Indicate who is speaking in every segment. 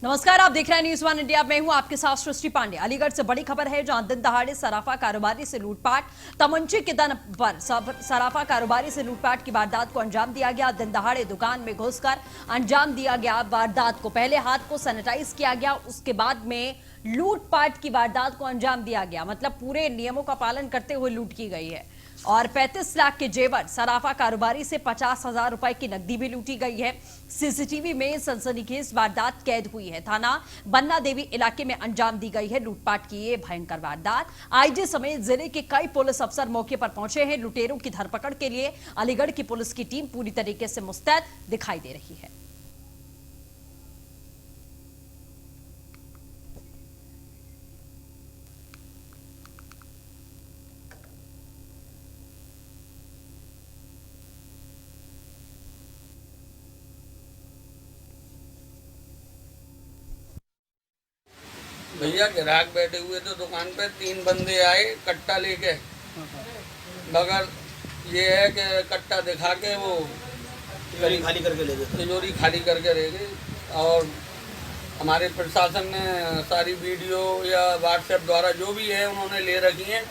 Speaker 1: नमस्कार, आप देख रहे हैं न्यूज़ वन इंडिया। मैं हूं आपके साथ सृष्टि पांडे। अलीगढ़ से बड़ी खबर है, जहां दिन दहाड़े सराफा कारोबारी से लूटपाट। तमंचे के दम पर सराफा कारोबारी से लूटपाट की वारदात को अंजाम दिया गया। दिन दहाड़े दुकान में घुसकर अंजाम दिया गया वारदात को। पहले हाथ को सैनिटाइज किया गया, उसके बाद में लूटपाट की वारदात को अंजाम दिया गया। मतलब पूरे नियमों का पालन करते हुए लूट की गई है। और 35 लाख के जेवर, सराफा कारोबारी से 50,000 रुपए की नकदी भी लूटी गई है। सीसीटीवी में सनसनीखेज वारदात कैद हुई है। थाना बन्ना देवी इलाके में अंजाम दी गई है लूटपाट की ये भयंकर वारदात। आईजी समेत जिले के कई पुलिस अफसर मौके पर पहुंचे हैं। लुटेरों की धरपकड़ के लिए अलीगढ़ की पुलिस की टीम पूरी तरीके से मुस्तैद दिखाई दे रही है।
Speaker 2: भैया ग्राहक बैठे हुए थे दुकान पे, 3 बंदे आए कट्टा लेके। मगर ये है कि कट्टा दिखा के वो
Speaker 3: तिजोरी खाली करके ले गए।
Speaker 2: तिजोरी खाली करके ले गए। और हमारे प्रशासन ने सारी वीडियो या व्हाट्सएप द्वारा जो भी है उन्होंने ले रखी हैं।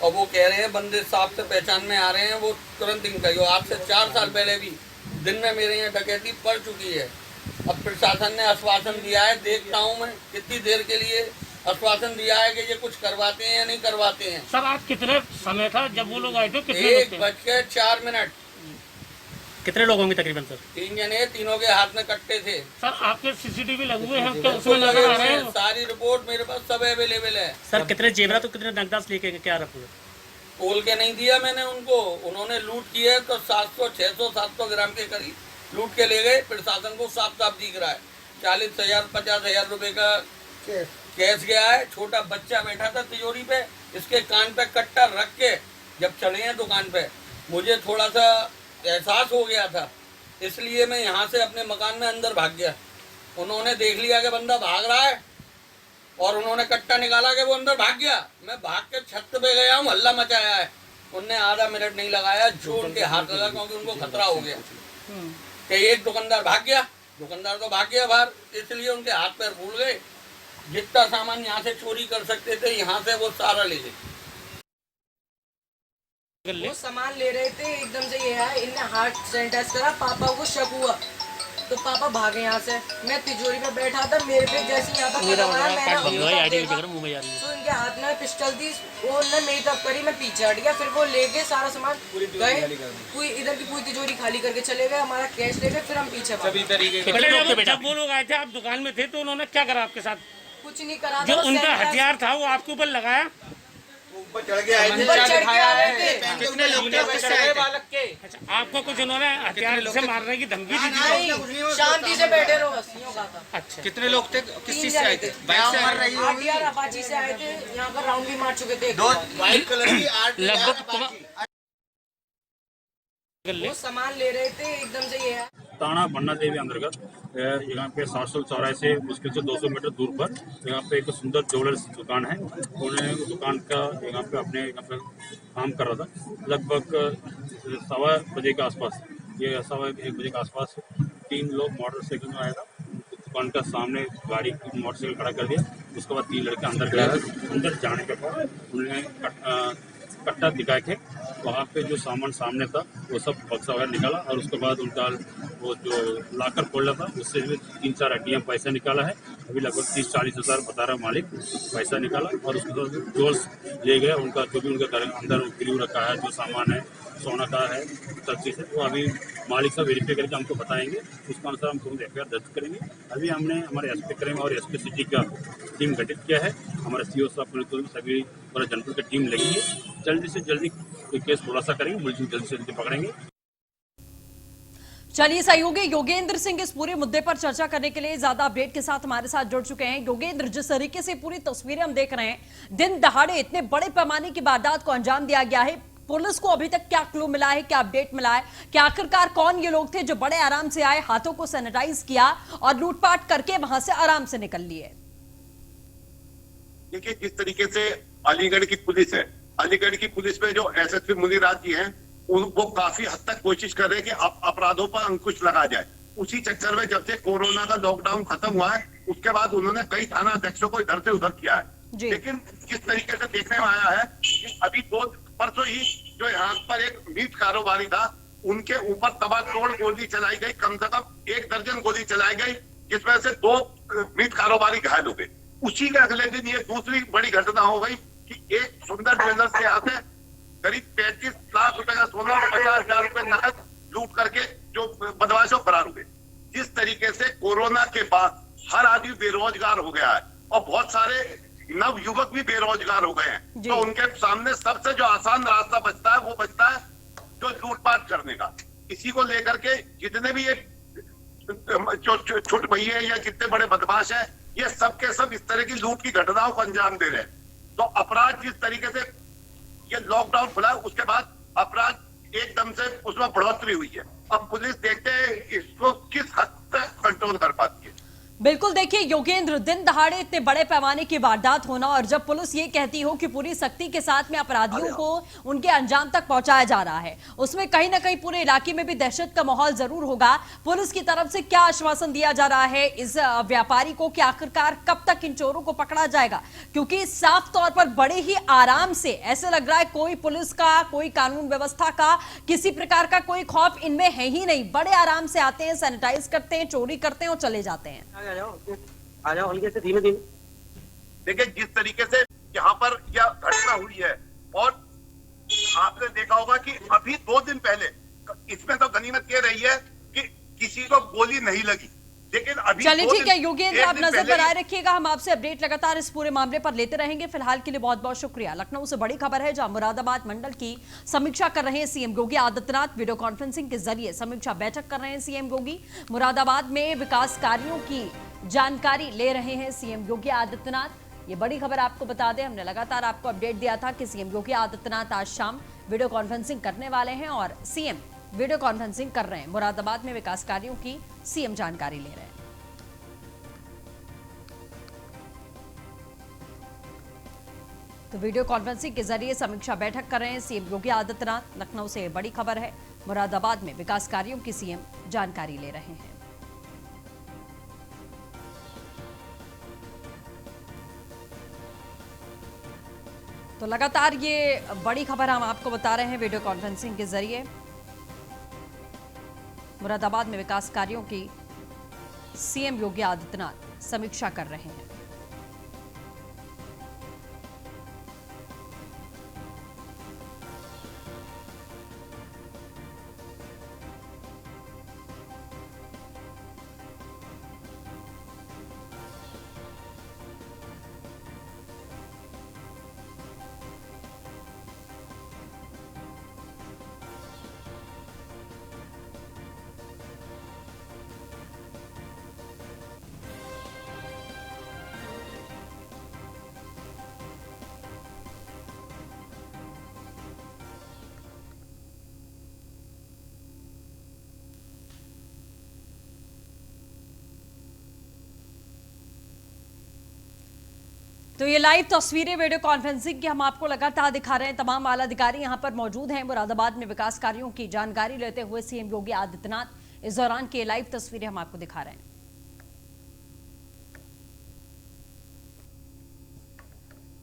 Speaker 2: और वो कह रहे हैं बंदे साफ से पहचान में आ रहे हैं, वो तुरंत इनका। आज से 4 साल पहले भी दिन में मेरे यहाँ डकैती पड़ चुकी है। अब प्रशासन ने आश्वासन दिया है, देखता हूँ मैं कितनी देर के लिए आश्वासन दिया है कि ये कुछ करवाते हैं या नहीं करवाते हैं।
Speaker 4: सर आज कितने समय था जब वो लोग आए थे?
Speaker 2: 1:04।
Speaker 4: कितने लोग होंगे तकरीबन सर?
Speaker 2: 3 जने, तीनों के हाथ में कट्टे थे।
Speaker 4: सर आपके सीसीटीवी लगे हुए हैं, क्या उसमें नजर आ रहे हैं?
Speaker 2: सारी रिपोर्ट मेरे पास सब अवेलेबल है।
Speaker 4: सर कितने जेवरात तो कितने नकदास लेके क्या रखोगे?
Speaker 2: तोल के नहीं दिया मैंने उनको। उन्होंने लूट की है तो 700, 600, 700 ग्राम के करीब लूट के ले गए। प्रशासन को साफ साफ दिख रहा है 40,000, 50,000 रुपए का कैश गया है। छोटा बच्चा बैठा था तिजोरी पे, इसके कान पे कट्टा रख के जब चले हैं दुकान पे, मुझे थोड़ा सा एहसास हो गया था, इसलिए मैं यहाँ से अपने मकान में अंदर भाग गया। उन्होंने देख लिया कि बंदा भाग रहा है और उन्होंने कट्टा निकाला कि वो अंदर भाग गया। मैं भाग के छत पे गया हूँ, हल्ला मचाया है। उनने आधा मिनट नहीं लगाया, जोर के हाथ लगा, क्योंकि उनको खतरा हो गया कि एक दुकानदार भाग गया। दुकानदार तो भाग गया बाहर, इसलिए उनके हाथ पैर फूल गए। जितना सामान यहाँ से चोरी कर सकते थे यहाँ से वो सारा ले गए।
Speaker 5: वो सामान ले रहे थे, एकदम से ये है, इनने हाथ सैनिटाइज करा। पापा को शक हुआ तो पापा भागे यहाँ से। मैं तिजोरी पे बैठा था, मेरे पे जैसे यहाँ पर तो इनके हाथ में पिस्टल थी, उन्होंने मेरी तरफ करी, मैं पीछे हट गया। फिर वो ले गए सारा सामान, गए पूरी इधर की पूरी तिजोरी खाली करके चले गए। हमारा कैश ले गए, फिर हम पीछे
Speaker 4: सभी तरीके। जब वो लोग आए थे आप दुकान में थे तो उन्होंने क्या करा आपके साथ?
Speaker 5: कुछ नहीं करा।
Speaker 4: जो उनका हथियार था वो आपके ऊपर लगाया?
Speaker 3: ऊपर चढ़ के आए थे।
Speaker 4: कितने लोग थे? अच्छा, आपको कुछ उन्होंने हथियार से मारने की धमकी दी थी?
Speaker 5: शांति से बैठे रहो बस, यूं कहा था।
Speaker 4: अच्छा,
Speaker 3: कितने लोग थे? किस चीज से आए थे?
Speaker 5: आरटीआर अपाची से आए थे, यहाँ पर राउंड भी मार चुके थे।
Speaker 3: 2 व्हाइट कलर की
Speaker 4: लगभग
Speaker 5: वो सामान ले रहे थे, एकदम से ये है।
Speaker 6: थाना बन्ना देवी अंतर्गत यहाँ पे 700 चौराहे से मुश्किल से 200 मीटर दूर पर यहाँ पे एक सुंदर ज्वेलर्स दुकान है। उन्होंने दुकान का यहाँ पे काम कर रहा था। लगभग 1:15 बजे के आसपास, ये 1:15 बजे के आसपास 3 लोग मोटरसाइकिल में आया था। दुकान का सामने गाड़ी मोटरसाइकिल खड़ा कर दिया। उसके बाद 3 लड़के अंदर गए। अंदर जाने के बाद उन्होंने कट्टा दिखा के वहाँ पे जो सामान सामने था वो सब बक्सा वगैरह निकाला। और उसके बाद उनका वो जो लाकर खोला था उससे भी 3-4 ATM पैसा निकाला है। अभी लगभग 30-40 हज़ार बता रहा मालिक पैसा निकाला। और उसके बाद ज्वेल्स ले गए। उनका जो भी उनके घर अंदर गिरवी रखा है, जो सामान है, सोना का है, सब चीज़ है, वो अभी मालिक से वेरीफाई करके हमको बताएंगे। उसके अनुसार हम तुरंत FIR दर्ज करेंगे। अभी हमने हमारे SP क्राइम और SP सिटी का टीम गठित किया है। हमारे CO साहब सभी पूरा जनपद की टीम लगी है। जल्दी से जल्दी केस खुलासा करेंगे, मुलजिम जल्दी से जल्दी पकड़ेंगे।
Speaker 1: चलिए, सहयोगी योगेंद्र सिंह इस पूरे मुद्दे पर चर्चा करने के लिए ज्यादा अपडेट के साथ हमारे साथ जुड़ चुके हैं। योगेंद्र, जिस तरीके से पूरी तस्वीरें हम देख रहे हैं, दिन दहाड़े इतने बड़े पैमाने की वारदात को अंजाम दिया गया है, पुलिस को अभी तक क्या क्लू मिला है, क्या अपडेट मिला है कि आखिरकार कौन ये लोग थे जो बड़े आराम से आए, हाथों को सैनिटाइज किया और लूटपाट करके वहां से आराम से निकल लिए?
Speaker 7: देखिए, जिस तरीके से अलीगढ़ की पुलिस है, अलीगढ़ की पुलिस में जो SSP मुनीराज जी हैं, वो काफी हद तक कोशिश कर रहे हैं कि अपराधों पर अंकुश लगा जाए। उसी चक्कर में जब से कोरोना का लॉकडाउन खत्म हुआ है, उसके बाद उन्होंने कई थाना अध्यक्षों को इधर से उधर किया है।
Speaker 1: जी।
Speaker 7: लेकिन जिस तरीके से देखने में आया है कि अभी 2 परसों ही जो यहाँ पर एक मीट कारोबारी था, उनके ऊपर तबातोड़ गोली चलाई गई, कम से कम 1 दर्जन गोली चलाई गई, जिसमें से 2 मीट कारोबारी घायल हो गए। उसी के अगले दिन ये दूसरी बड़ी घटना हो गई कि एक सुंदर ज्वेलर्स के यहाँ से करीब 35 लाख रुपए का सोना और 50,000 रुपए नकद लूट करके जो बदमाशों फरार हुए। जिस तरीके से कोरोना के बाद हर आदमी बेरोजगार हो गया है और बहुत सारे नव युवक भी बेरोजगार हो गए हैं, तो उनके सामने सबसे जो आसान रास्ता बचता है वो बचता है जो लूटपाट करने का। इसी को लेकर के जितने भी ये छोटे भैया या जितने बड़े बदमाश हैं, ये सब के सब इस तरह की लूट की घटनाओं को अंजाम दे रहे हैं। तो अपराध जिस तरीके से ये लॉकडाउन खुला, उसके बाद अपराध एकदम से उसमें बढ़ोतरी हुई है। अब पुलिस देखते हैं इसको किस हद तक कंट्रोल कर पाती है।
Speaker 1: बिल्कुल, देखिए योगेंद्र, दिन दहाड़े इतने बड़े पैमाने की वारदात होना और जब पुलिस ये कहती हो कि पूरी सख्ती के साथ में अपराधियों को उनके अंजाम तक पहुंचाया जा रहा है, उसमें कहीं ना कहीं पूरे इलाके में भी दहशत का माहौल जरूर होगा। पुलिस की तरफ से क्या आश्वासन दिया जा रहा है इस व्यापारी को कि आखिरकार कब तक इन चोरों को पकड़ा जाएगा? क्योंकि साफ तौर पर बड़े ही आराम से ऐसे लग रहा है कोई पुलिस का, कोई कानून व्यवस्था का, किसी प्रकार का कोई खौफ इनमें है ही नहीं। बड़े आराम से आते हैं, सैनिटाइज करते हैं, चोरी करते हैं और चले जाते हैं।
Speaker 3: आ जाओ हल्के से, धीमे धीमे।
Speaker 7: देखिए जिस तरीके से यहाँ पर यह घटना हुई है, और आपने देखा होगा कि अभी 2 दिन पहले इसमें तो गनीमत ये रही है कि किसी को गोली नहीं लगी, लेकिन अभी
Speaker 1: चलिए ठीक है योगेंद्र, आप नजर बनाए रखिएगा, हम आपसे अपडेट लगातार इस पूरे मामले पर लेते रहेंगे। फिलहाल के लिए बहुत बहुत शुक्रिया। लखनऊ से बड़ी खबर है जहां मुरादाबाद मंडल की समीक्षा कर रहे हैं CM Yogi Adityanath. Video conferencing के जरिए समीक्षा बैठक कर रहे हैं सीएम योगी। मुरादाबाद में विकास कार्यों की जानकारी ले रहे हैं सीएम योगी आदित्यनाथ। ये बड़ी खबर आपको बता दें, हमने लगातार आपको अपडेट दिया था कि सीएम योगी आदित्यनाथ आज शाम वीडियो कॉन्फ्रेंसिंग करने वाले हैं और सीएम वीडियो कॉन्फ्रेंसिंग कर रहे हैं। मुरादाबाद में विकास कार्यों की सीएम जानकारी ले रहे हैं। तो वीडियो कॉन्फ्रेंसिंग के जरिए समीक्षा बैठक कर रहे हैं सीएम योगी आदित्यनाथ। लखनऊ से बड़ी खबर है, मुरादाबाद में विकास कार्यों की सीएम जानकारी ले रहे हैं। तो लगातार ये बड़ी खबर हम आपको बता रहे हैं वीडियो कॉन्फ्रेंसिंग के जरिए। मुरादाबाद में विकास कार्यों की सीएम योगी आदित्यनाथ समीक्षा कर रहे हैं। तो ये लाइव तस्वीरें वीडियो कॉन्फ्रेंसिंग की हम आपको लगातार दिखा रहे हैं। तमाम आला अधिकारी यहां पर मौजूद हैं। मुरादाबाद में विकास कार्यों की जानकारी लेते हुए सीएम योगी आदित्यनाथ, इस दौरान की लाइव तस्वीरें हम आपको दिखा रहे हैं।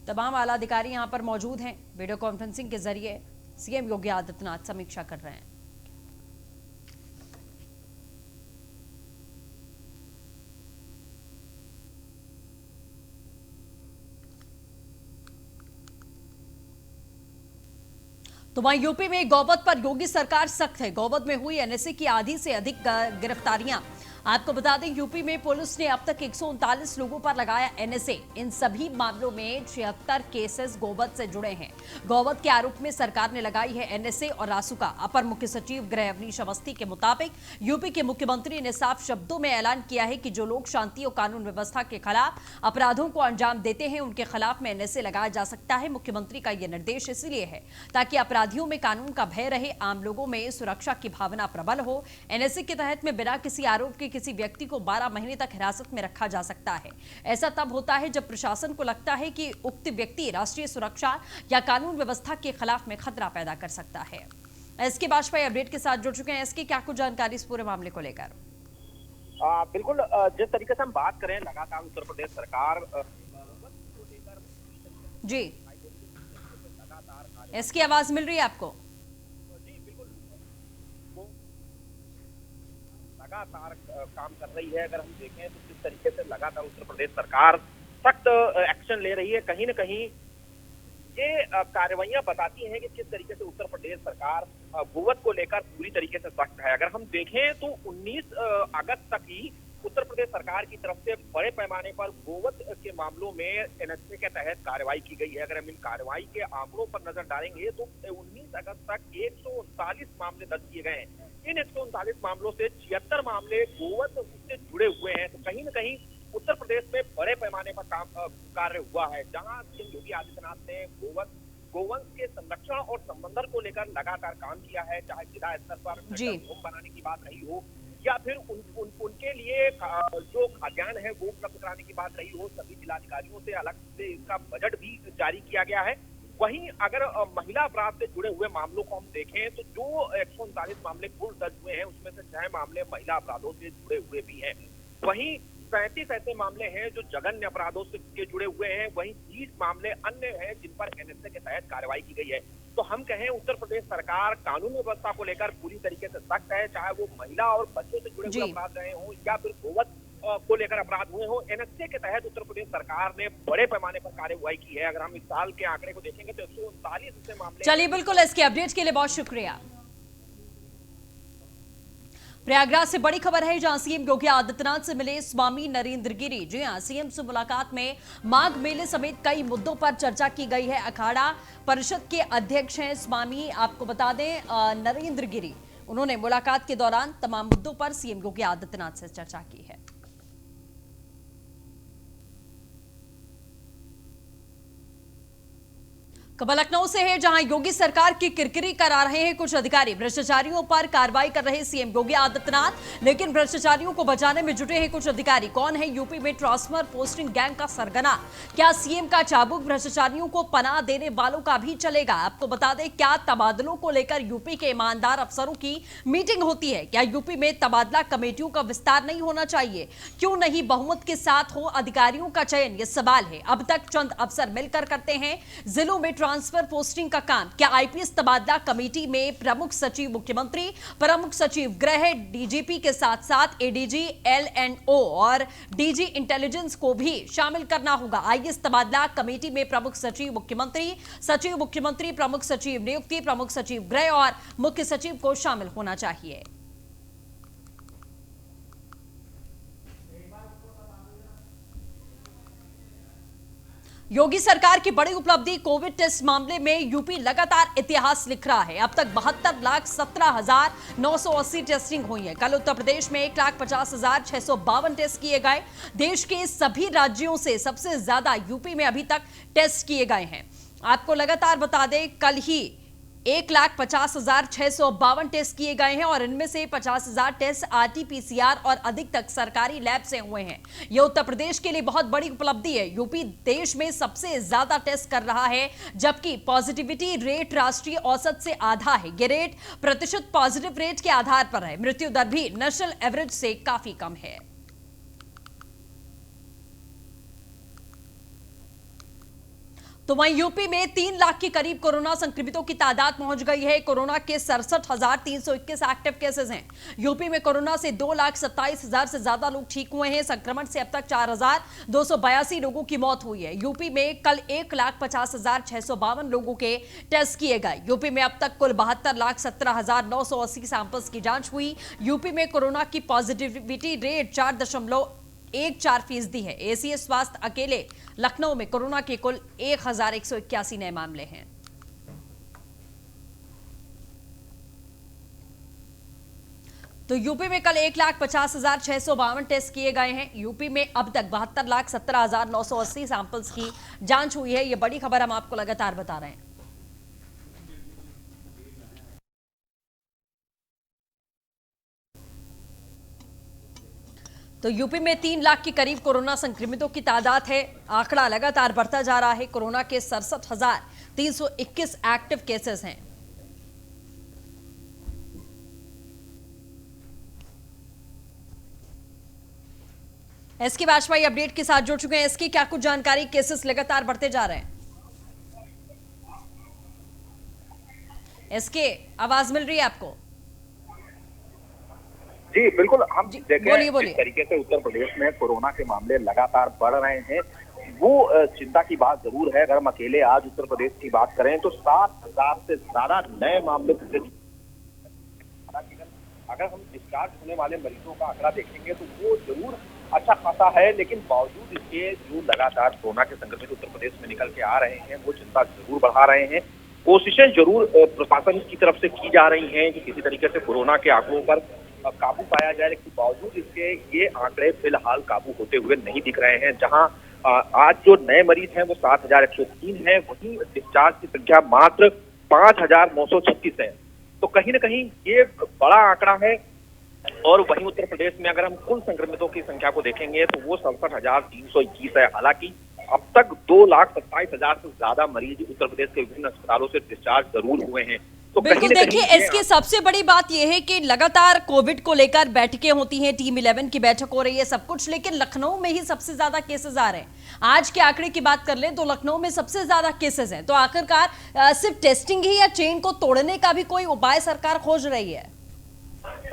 Speaker 1: तमाम आला अधिकारी यहां पर मौजूद हैं। वीडियो कॉन्फ्रेंसिंग के जरिए सीएम योगी आदित्यनाथ समीक्षा कर रहे हैं। तो वहीं यूपी में गौवध पर योगी सरकार सख्त है। गौवध में हुई एनएसए की आधी से अधिक गिरफ्तारियां। आपको बता दें यूपी में पुलिस ने अब तक 139 लोगों पर लगाया एनएसए। इन सभी मामलों में 76 केसेस गौवध से जुड़े हैं। गौवध के आरोप में सरकार ने लगाई है एनएसए और रासुका। अपर मुख्य सचिव गृह अवनीश अवस्थी के मुताबिक यूपी के मुख्यमंत्री ने साफ शब्दों में ऐलान किया है कि जो लोग शांति और कानून व्यवस्था के खिलाफ अपराधों को अंजाम देते हैं उनके खिलाफ में एनएसए लगाया जा सकता है। मुख्यमंत्री का यह निर्देश इसलिए है ताकि अपराधियों में कानून का भय रहे, आम लोगों में सुरक्षा की भावना प्रबल हो। एनएसए के तहत में बिना किसी आरोप के किसी व्यक्ति को 12 महीने तक हिरासत में रखा जा सकता है। ऐसा तब होता है जब प्रशासन को लगता है कि उक्त व्यक्ति राष्ट्रीय सुरक्षा या कानून व्यवस्था के खिलाफ में खतरा पैदा कर सकता है। एसके बाजपेयी अपडेट के साथ जुड़ चुके हैं। एसके, क्या कुछ जानकारी इस पूरे मामले को लेकर?
Speaker 3: बिल्कुल, जिस तरीके से हम बात करें, लगातार उत्तर प्रदेश सरकार
Speaker 1: जी, इसकी आवाज मिल रही है आपको?
Speaker 3: लगातार काम कर रही है। अगर हम देखें तो जिस तरीके से लगातार उत्तर प्रदेश सरकार सख्त एक्शन ले रही है, कहीं न कहीं ये कार्रवाइयां बताती हैं कि किस तरीके से उत्तर प्रदेश सरकार गोवध को लेकर पूरी तरीके से सख्त है। अगर हम देखें तो 19 अगस्त तक ही उत्तर प्रदेश सरकार की तरफ से बड़े पैमाने पर गोवध के मामलों में एनएचए के तहत कार्रवाई की गई है। अगर हम इन कार्रवाई के आंकड़ों पर नजर डालेंगे तो 19 अगस्त तक 139 मामले दर्ज किए गए हैं। इन 139 मामलों से 76 मामले गोवध से जुड़े हुए हैं। तो कहीं न कहीं उत्तर प्रदेश में बड़े पैमाने पर कार्य हुआ है, जहां सीएम योगी आदित्यनाथ ने गोवंश के संरक्षण और संवर्धन को लेकर लगातार काम किया है, चाहे जिला स्तर पर होम बनाने की बात रही हो या फिर उनके लिए जो खाद्यान्न है वो उपलब्ध कराने की बात रही हो। सभी जिलाधिकारियों से अलग से इसका बजट भी जारी किया गया है। वहीं अगर महिला अपराध से जुड़े हुए मामलों को हम देखें तो जो 139 मामले कुल दर्ज हुए हैं उसमें से 6 मामले महिला अपराधों से जुड़े हुए भी हैं। वहीं 35 ऐसे मामले हैं जो जघन्य अपराधों से जुड़े हुए हैं। वहीं 30 मामले अन्य हैं जिन पर एनएचए के तहत कार्रवाई की गई है। तो हम कहें उत्तर प्रदेश सरकार कानून व्यवस्था को लेकर पूरी तरीके से सख्त है, चाहे वो महिला और बच्चों से जुड़े हुए अपराध रहे हों या फिर गोवध को लेकर अपराध हुए हों। एनएचए के तहत उत्तर प्रदेश सरकार ने बड़े पैमाने पर कार्रवाई की है। अगर हम इस साल के आंकड़े को देखेंगे तो 139 ऐसे मामले।
Speaker 1: चलिए, बिल्कुल, इसके अपडेट के लिए बहुत शुक्रिया। प्रयागराज से बड़ी खबर है, जहां सीएम योगी आदित्यनाथ से मिले स्वामी नरेंद्र गिरी। जी हां, सीएम से मुलाकात में माघ मेले समेत कई मुद्दों पर चर्चा की गई है। अखाड़ा परिषद के अध्यक्ष हैं स्वामी, आपको बता दें, नरेंद्र गिरी। उन्होंने मुलाकात के दौरान तमाम मुद्दों पर सीएम योगी आदित्यनाथ से चर्चा की है। खबर लखनऊ से है, जहां योगी सरकार की किरकिरी करा रहे हैं कुछ अधिकारी। भ्रष्टाचारियों पर कार्रवाई कर रहे सीएम योगी आदित्यनाथ, लेकिन भ्रष्टाचारियों को बचाने में जुटे हैं कुछ अधिकारी। कौन है यूपी में ट्रांसफर पोस्टिंग गैंग का सरगना? क्या सीएम का चाबुक भ्रष्टाचारियों को पनाह देने वालों का भी चलेगा? आपको बता दें, क्या तबादलों को लेकर यूपी के ईमानदार अफसरों की मीटिंग होती है? क्या यूपी में तबादला कमेटियों का विस्तार नहीं होना चाहिए? क्यों नहीं बहुमत के साथ हो अधिकारियों का चयन? ये सवाल है। अब तक चंद अफसर मिलकर करते हैं जिलों में ट्रांसफर पोस्टिंग का काम। क्या आईपीएस तबादला कमेटी में प्रमुख सचिव मुख्यमंत्री, प्रमुख सचिव गृह, डीजीपी के साथ साथ एडीजी, एलएनओ और डीजी इंटेलिजेंस को भी शामिल करना होगा? आईएएस तबादला कमेटी में प्रमुख सचिव मुख्यमंत्री, प्रमुख सचिव नियुक्ति, प्रमुख सचिव गृह और मुख्य सचिव को शामिल होना चाहिए। योगी सरकार की बड़ी उपलब्धि, कोविड टेस्ट मामले में यूपी लगातार इतिहास लिख रहा है। अब तक 72,17,980 टेस्टिंग हुई है। कल उत्तर प्रदेश में 1,50,652 टेस्ट किए गए। देश के सभी राज्यों से सबसे ज्यादा यूपी में अभी तक टेस्ट किए गए हैं। आपको लगातार बता दें, कल ही 1,50,652 टेस्ट किए गए हैं और इनमें से 50,000 टेस्ट आरटी-पीसीआर और अधिक तक सरकारी लैब से हुए हैं। यह उत्तर प्रदेश के लिए बहुत बड़ी उपलब्धि है। यूपी देश में सबसे ज्यादा टेस्ट कर रहा है, जबकि पॉजिटिविटी रेट राष्ट्रीय औसत से आधा है। यह रेट प्रतिशत पॉजिटिव रेट के आधार पर है। मृत्यु दर भी नेशनल एवरेज से काफी कम है। तो वहीं यूपी में 3 लाख के करीब कोरोना संक्रमितों की तादाद पहुंच गई है। कोरोना के 67,321 एक्टिव केसेस हैं। यूपी में कोरोना से 2,27,000 से ज्यादा लोग ठीक हुए हैं। संक्रमण से अब तक 4,282 लोगों की मौत हुई है। यूपी में कल 1,50,652 लोगों के टेस्ट किए गए। यूपी में अब तक कुल 72,17,980 सैंपल्स की जांच हुई। यूपी में कोरोना की पॉजिटिविटी रेट 4.14% है। एसीएस स्वास्थ्य अकेले लखनऊ में कोरोना के कुल 1,181 नए मामले हैं। तो यूपी में कल 1,50,652 टेस्ट किए गए हैं। यूपी में अब तक 72,17,980 सैंपल्स की जांच हुई है। यह बड़ी खबर हम आपको लगातार बता रहे हैं। तो यूपी में 3 लाख के करीब कोरोना संक्रमितों की तादाद है। आंकड़ा लगातार बढ़ता जा रहा है। कोरोना के 67,321 एक्टिव केसेस हैं। एसके वाजपेयी अपडेट के साथ जुड़ चुके हैं। एसके, क्या कुछ जानकारी, केसेस लगातार बढ़ते जा रहे हैं? एसके, आवाज मिल रही है आपको?
Speaker 3: जी बिल्कुल, हम देखें
Speaker 1: बोलिए।
Speaker 3: जिस तरीके से उत्तर प्रदेश में कोरोना के मामले लगातार बढ़ रहे हैं, वो चिंता की बात जरूर है। अगर हम अकेले आज उत्तर प्रदेश की बात करें तो 7,000 से ज्यादा नए मामले अगर हम डिस्चार्ज होने वाले मरीजों का आंकड़ा देखेंगे तो वो जरूर अच्छा खासा है, लेकिन बावजूद इसके जो लगातार कोरोना के संक्रमित उत्तर प्रदेश में निकल के आ रहे हैं वो चिंता जरूर बढ़ा रहे हैं। कोशिशें जरूर प्रशासन की तरफ से की जा रही हैं कि किसी तरीके से कोरोना के आंकड़ों पर काबू पाया जाए, लेकिन बावजूद इसके ये आंकड़े फिलहाल काबू होते हुए नहीं दिख रहे हैं। जहां आज जो नए मरीज हैं वो 7,103 है, वहीं डिस्चार्ज की संख्या मात्र 5,936 है। तो कहीं ना कहीं ये बड़ा आंकड़ा है। और वहीं उत्तर प्रदेश में अगर हम कुल संक्रमितों की संख्या को देखेंगे तो वो 67,321 है। हालांकि अब तक 2,27,000 से ज्यादा मरीज उत्तर प्रदेश के विभिन्न अस्पतालों से डिस्चार्ज जरूर हुए हैं। तो
Speaker 1: बिल्कुल, देखिए इसकी सबसे बड़ी बात यह है कि लगातार कोविड को लेकर बैठकें होती हैं, टीम 11 की बैठक हो रही है, सब कुछ, लेकिन लखनऊ में ही सबसे ज्यादा केसेस आ रहे हैं। आज के आंकड़े की बात कर लें तो लखनऊ में सबसे ज्यादा केसेस हैं। तो आखिरकार सिर्फ टेस्टिंग ही या चेन को तोड़ने का भी कोई उपाय सरकार खोज रही है?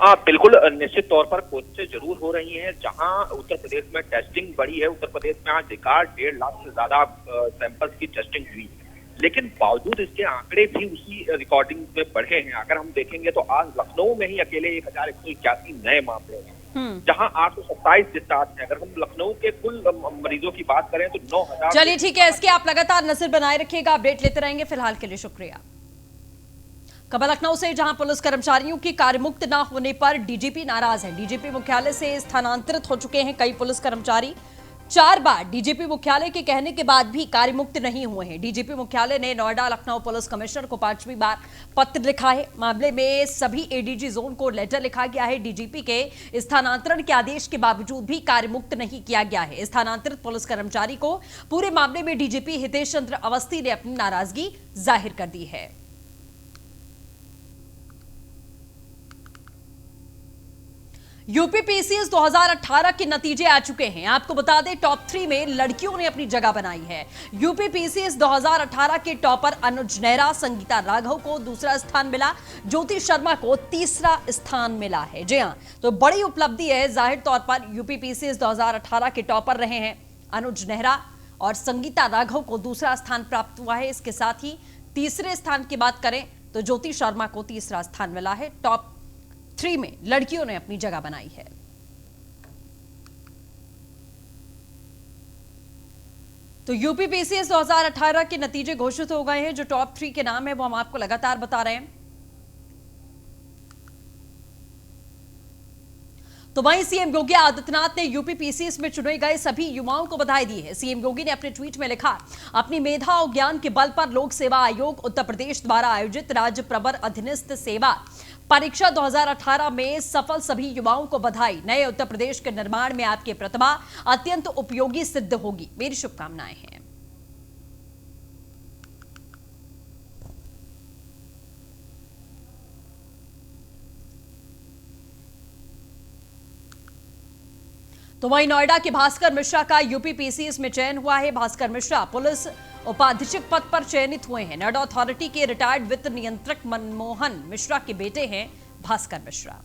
Speaker 3: बिल्कुल, निश्चित तौर पर कोशिशें जरूर हो रही हैं। जहां उत्तर प्रदेश में टेस्टिंग बढ़ी है, उत्तर प्रदेश में आज रिकॉर्ड 1.5 लाख से ज्यादा सैंपल्स की टेस्टिंग हुई, लेकिन बावजूद इसके आंकड़े भी उसी रिकॉर्डिंग में बढ़े हैं। अगर हम देखेंगे तो आज लखनऊ में ही अकेले 1,181 नए मामले हैं, जहां 827 डिस्चार्ज है। अगर हम लखनऊ के कुल मरीजों की बात करें तो 9,000।
Speaker 1: चलिए ठीक है, इसके आप लगातार नजर बनाए रखिएगा, अपडेट लेते रहेंगे। फिलहाल के लिए शुक्रिया। खबर लखनऊ से, जहां पुलिस कर्मचारियों की कार्यमुक्त न होने पर डीजीपी नाराज है। डीजीपी मुख्यालय से स्थानांतरित हो चुके हैं कई पुलिस कर्मचारी। 4 बार डीजीपी मुख्यालय के कहने के बाद भी कार्यमुक्त नहीं हुए हैं। डीजीपी मुख्यालय ने नोएडा लखनऊ पुलिस कमिश्नर को 5वीं बार पत्र लिखा है। मामले में सभी एडीजी जोन को लेटर लिखा गया है। डीजीपी के स्थानांतरण के आदेश के बावजूद भी कार्यमुक्त नहीं किया गया है। स्थानांतरित पुलिस कर्मचारी को पूरे मामले में डीजीपी हितेश चंद्र अवस्थी ने अपनी नाराजगी जाहिर कर दी है। यूपी पीसीएस 2018 के नतीजे आ चुके हैं। आपको बता दें, टॉप 3 में लड़कियों ने अपनी जगह बनाई है। यूपी पीसीएस 2018 के टॉपर अनुज नेहरा, संगीता राघव को दूसरा स्थान मिला, ज्योति शर्मा को तीसरा स्थान मिला है। जी हां, तो बड़ी उपलब्धि है। जाहिर तौर पर यूपी पीसीएस 2018 के टॉपर रहे हैं अनुज नेहरा और संगीता राघव को दूसरा स्थान प्राप्त हुआ है। इसके साथ ही तीसरे स्थान की बात करें तो ज्योति शर्मा को तीसरा स्थान मिला है। टॉप 3 में लड़कियों ने अपनी जगह बनाई है। तो यूपी पीसीएस 2018 के नतीजे घोषित हो गए हैं। जो टॉप 3 के नाम है वो हम आपको लगातार बता रहे हैं। तो वहीं सीएम योगी आदित्यनाथ ने यूपी पीसीएस में चुने गए सभी युवाओं को बधाई दी है। सीएम योगी ने अपने ट्वीट में लिखा, अपनी मेधा और ज्ञान के बल पर लोक सेवा आयोग उत्तर प्रदेश द्वारा आयोजित राज्य प्रवर अधीनस्थ सेवा परीक्षा 2018 में सफल सभी युवाओं को बधाई। नए उत्तर प्रदेश के निर्माण में आपकी प्रतिभा अत्यंत उपयोगी सिद्ध होगी। मेरी शुभकामनाएं हैं। तो वहीं नोएडा के भास्कर मिश्रा का यूपी पीसीएस में चयन हुआ है। भास्कर मिश्रा पुलिस उपाधीक्षक पद पर चयनित हुए हैं। नोएडा अथॉरिटी के रिटायर्ड वित्त नियंत्रक मनमोहन मिश्रा के बेटे हैं भास्कर मिश्रा।